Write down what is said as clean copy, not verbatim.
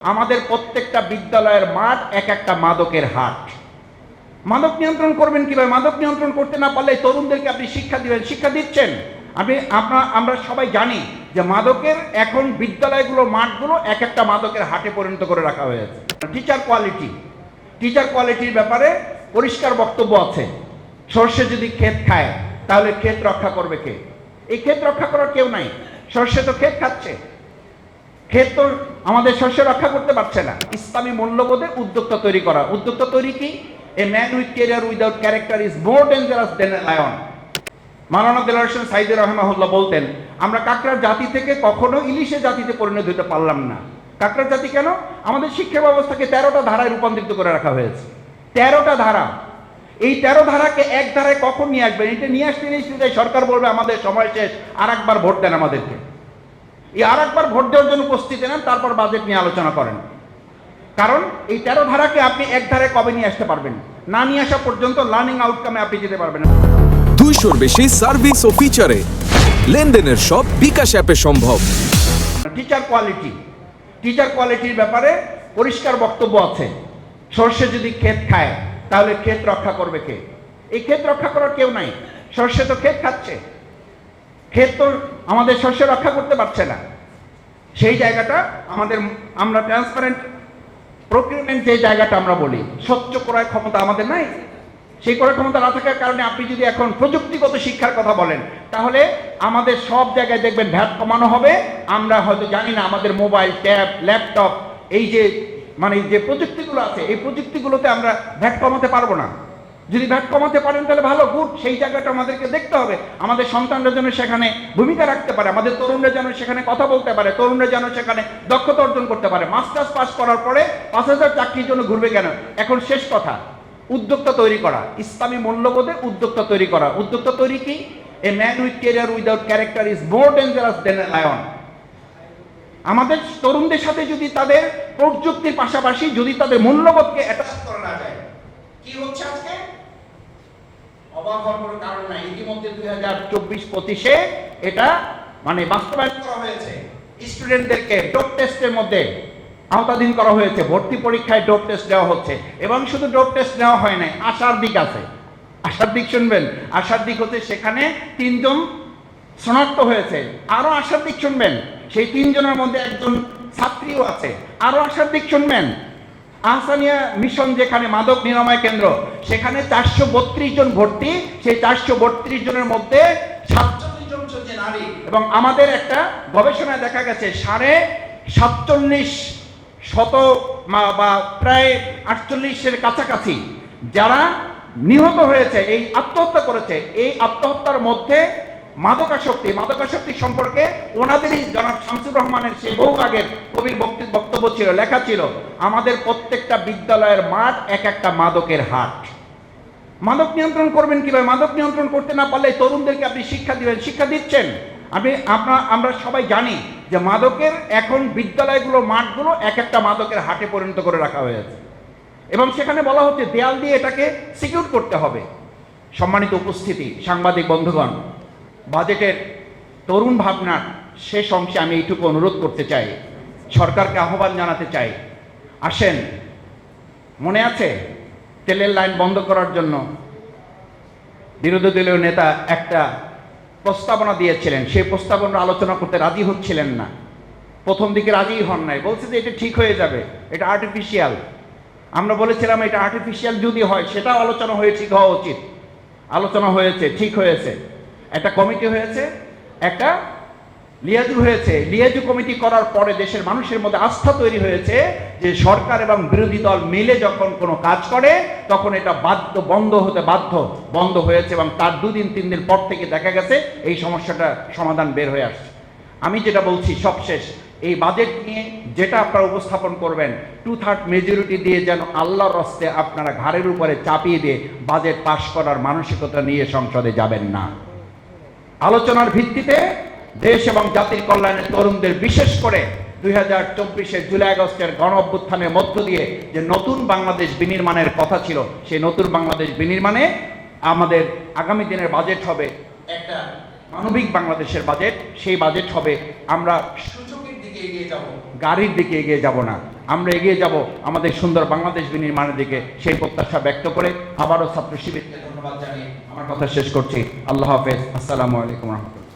আমাদের প্রত্যেকটা বিদ্যালয়ের মাঠ এক একটা মাদকের হাট। মাদক নিয়ন্ত্রণ করবেন কিভাবে? মাদক নিয়ন্ত্রণ করতে না পারলে তরুণদেরকে আপনি শিক্ষা দিবেন, শিক্ষা দিচ্ছেন। আমরা সবাই জানি যে মাদকের এখন বিদ্যালয়গুলো মাঠগুলো এক একটা মাদকের হাটে পরিণত করে রাখা হয়েছে। টিচার কোয়ালিটির ব্যাপারে পরিষ্কার বক্তব্য আছে। সর্ষে যদি ক্ষেত খায় তাহলে ক্ষেত রক্ষা করবে কে? এই ক্ষেত রক্ষা করার কেউ নাই। সর্ষে তো ক্ষেত খাচ্ছে, ক্ষেত তো আমাদের শস্য রক্ষা করতে পারছে না। ইসলামী মূল্যবোধে উদ্যোক্তা তৈরি করা। উদ্যোক্তা তৈরি কি? A man with career without character is more dangerous than a lion. Maulana Delwar Hossain Sayeedi রাহিমাহুল্লাহ বলতেন, আমরা কাকড়ার জাতি থেকে কখনো ইলিশের জাতিতে পরিণত হতে পারলাম না। কাকড়ার জাতি কেন? আমাদের শিক্ষা ব্যবস্থাকে 13টা ধারায় রূপান্তরিত করে রাখা হয়েছে। 13টা ধারা। এই 13 ধারাকে এক ধারায় কখন নিয়ে আসবেন? এটা নিয়ে আসতে সরকার বলবে আমাদের সময় শেষ, আর একবার ভোট দেন আমাদেরকে। এই আর একবার ভোট দেওয়ার জন্য প্রস্তুতি নেন, তারপর বাজেট নিয়ে আলোচনা করেন। কারণ এই 13 ধারাকে আপনি এক ধারায় কবে নিয়ে আসতে পারবেন? না নিয়ে আসা পর্যন্ত লার্নিং আউটকামে আপনি যেতে পারবেন না। 200-র বেশি সার্ভিস ও ফিচারে লেনদেনের সব বিকাশ অ্যাপে সম্ভব। টিচার কোয়ালিটির ব্যাপারে পরিষ্কার বক্তব্য আছে। সর্ষে যদি ক্ষেত খায় তাহলে ক্ষেত রক্ষা করবে কে? এই ক্ষেত রক্ষা করার কেউ নাই। সর্ষে তো ক্ষেত খাচ্ছে, ক্ষেত তো আমাদের শস্য রক্ষা করতে পারছে না। সেই জায়গাটা আমরা ট্রান্সপারেন্ট প্রকিউরমেন্ট যে জায়গাটা আমরা বলি, স্বচ্ছ ক্রয় ক্ষমতা আমাদের নাই। সেই ক্রয় ক্ষমতা না থাকার কারণে আপনি যদি এখন প্রযুক্তিগত শিক্ষার কথা বলেন, তাহলে আমাদের সব জায়গায় দেখবেন ভ্যাট কমানো হবে। আমরা হয়তো জানি না, আমাদের মোবাইল, ট্যাব, ল্যাপটপ, এই যে প্রযুক্তিগুলো আছে, এই প্রযুক্তিগুলোতে আমরা ভ্যাট কমাতে পারবো না। যদি ভ্যাট কমাতে পারেন তাহলে ভালো, গুড। সেই জায়গাটা আমাদেরকে দেখতে হবে। আমাদের সন্তানরা যেন সেখানে ভূমিকা রাখতে পারে, আমাদের তরুণরা যেন সেখানে কথা বলতে পারে, তরুণরা যেন সেখানে দক্ষতা অর্জন করতে পারে। মাস্টার্স পাস করার পরে 5,000 চাকরির জন্য ঘুরবে কেন? এখন শেষ কথা, উদ্যোক্তা তৈরি করা। ইসলামী মূল্যবোধে উদ্যোক্তা তৈরি করা। উদ্যোক্তা তৈরি কি? A man with career without character is more dangerous than a lion. আমাদের তরুণদের সাথে যদি তাদের প্রযুক্তির পাশাপাশি যদি তাদের মূল্যবোধকে অ্যাটাচ করা না যায়, কি হচ্ছে আজকে? অবাক হওয়ার কোনো কারণ নাই। ইতিমধ্যে 2024-25-এ এটা বাস্তবায়ন করা হয়েছে। স্টুডেন্টদেরকে ডোপ টেস্টের মধ্যে আওতাধীন করা হয়েছে। ভর্তি পরীক্ষায় ডোপ টেস্ট দেওয়া হচ্ছে, এবং শুধু ডোপ টেস্ট নেওয়া হয় নাই, আশার দিক আছে। আশার দিক শুনবেন। আশার দিক হচ্ছে সেখানে 3 জন শনাক্ত হয়েছে। আরো আশার দিক শুনবেন, সেই 3 জনের মধ্যে একজন ছাত্রীও আছে। আরো আশার দিক শুনবেন, আহসানিয়া মিশন যেখানে মাদক নিরাময় কেন্দ্র, সেখানে 432 জন ভর্তি। সেই 432 জনের মধ্যে 47 জন হচ্ছে নারী। এবং আমাদের একটা গবেষণায় দেখা গেছে 47.5% বা প্রায় 48-এর কাছাকাছি যারা নিহত হয়েছে, এই আত্মহত্যা করেছে, এই আত্মহত্যার মধ্যে মাদকাসক্তি সম্পর্কে ওনাদেরই জনাব শামসুর রহমানের সেই বহু আগের কবির বক্তব্য ছিল, লেখা ছিল, আমাদের প্রত্যেকটা বিদ্যালয়ের মাঠ এক একটা মাদকের হাট। মাদক নিয়ন্ত্রণ করবেন কিভাবে? মাদক নিয়ন্ত্রণ করতে না পারলে তরুণদেরকে আপনি শিক্ষা দিবেন, শিক্ষা দিচ্ছেন। আমরা সবাই জানি যে মাদকের এখন বিদ্যালয়গুলো মাঠগুলো এক একটা মাদকের হাটে পরিণত করে রাখা হয়েছে, এবং সেখানে বলা হচ্ছে দেয়াল দিয়ে এটাকে সিকিউর করতে হবে। সম্মানিত উপস্থিতি, সাংবাদিক বন্ধুগণ, বাজেটের তরুণ ভাবনার শেষ অংশে আমি এইটুকু অনুরোধ করতে চাই, সরকারকে আহ্বান জানাতে চাই, আসেন। মনে আছে তেলের লাইন বন্ধ করার জন্য বিরোধী দলীয় নেতা একটা প্রস্তাবনা দিয়েছিলেন, সেই প্রস্তাবনা আলোচনা করতে রাজি হচ্ছিলেন না। প্রথম দিকে রাজি হন নাই, বলছে যে এটা ঠিক হয়ে যাবে, এটা আর্টিফিশিয়াল। আমরা বলেছিলাম এটা আর্টিফিশিয়াল যদি হয় সেটাও আলোচনা হয়ে ঠিক হওয়া উচিত। আলোচনা হয়েছে, ঠিক হয়েছে, একটা কমিটি হয়েছে, একটা লিয়াজু হয়েছে। লিয়াজু কমিটি করার পরে দেশের মানুষের মধ্যে আস্থা তৈরি হয়েছে যে সরকার এবং বিরোধী দল মিলে যখন কোনো কাজ করে তখন এটা বন্ধ হয়েছে, এবং তার 2-3 দিন পর থেকে দেখা গেছে এই সমস্যাটা সমাধান বের হয়ে আসছে। আমি যেটা বলছি সবশেষ, এই বাজেট নিয়ে যেটা আপনারা উপস্থাপন করবেন, 2/3 মেজরিটি দিয়ে যেন আল্লাহর রাস্তে আপনারা ঘাড়ের উপরে চাপিয়ে দিয়ে বাজেট পাশ করার মানসিকতা নিয়ে সংসদে যাবেন না। আলোচনার ভিত্তিতে দেশ এবং জাতির কল্যাণে তরুণদের, বিশেষ করে 2024-এর জুলাই আগস্টের গণ অভ্যুত্থানের মধ্য দিয়ে যে নতুন বাংলাদেশ বিনির্মাণের কথা ছিল, সেই নতুন বাংলাদেশ বিনির্মাণে আমাদের আগামী দিনের বাজেট হবে একটা মানবিক বাংলাদেশের বাজেট। সেই বাজেট হবে আমরা সূচকের দিকে এগিয়ে যাব, গাড়ির দিকে এগিয়ে যাব না। আমরা এগিয়ে যাব আমাদের সুন্দর বাংলাদেশ বিনির্মাণের দিকে, সেই প্রত্যাশা ব্যক্ত করে আবারও ছাত্র শিবিরকে ধন্যবাদ জানিয়ে আমার কথা শেষ করছি। আল্লাহ হাফেজ। আসসালামু আলাইকুম রহমতুল্লাহ।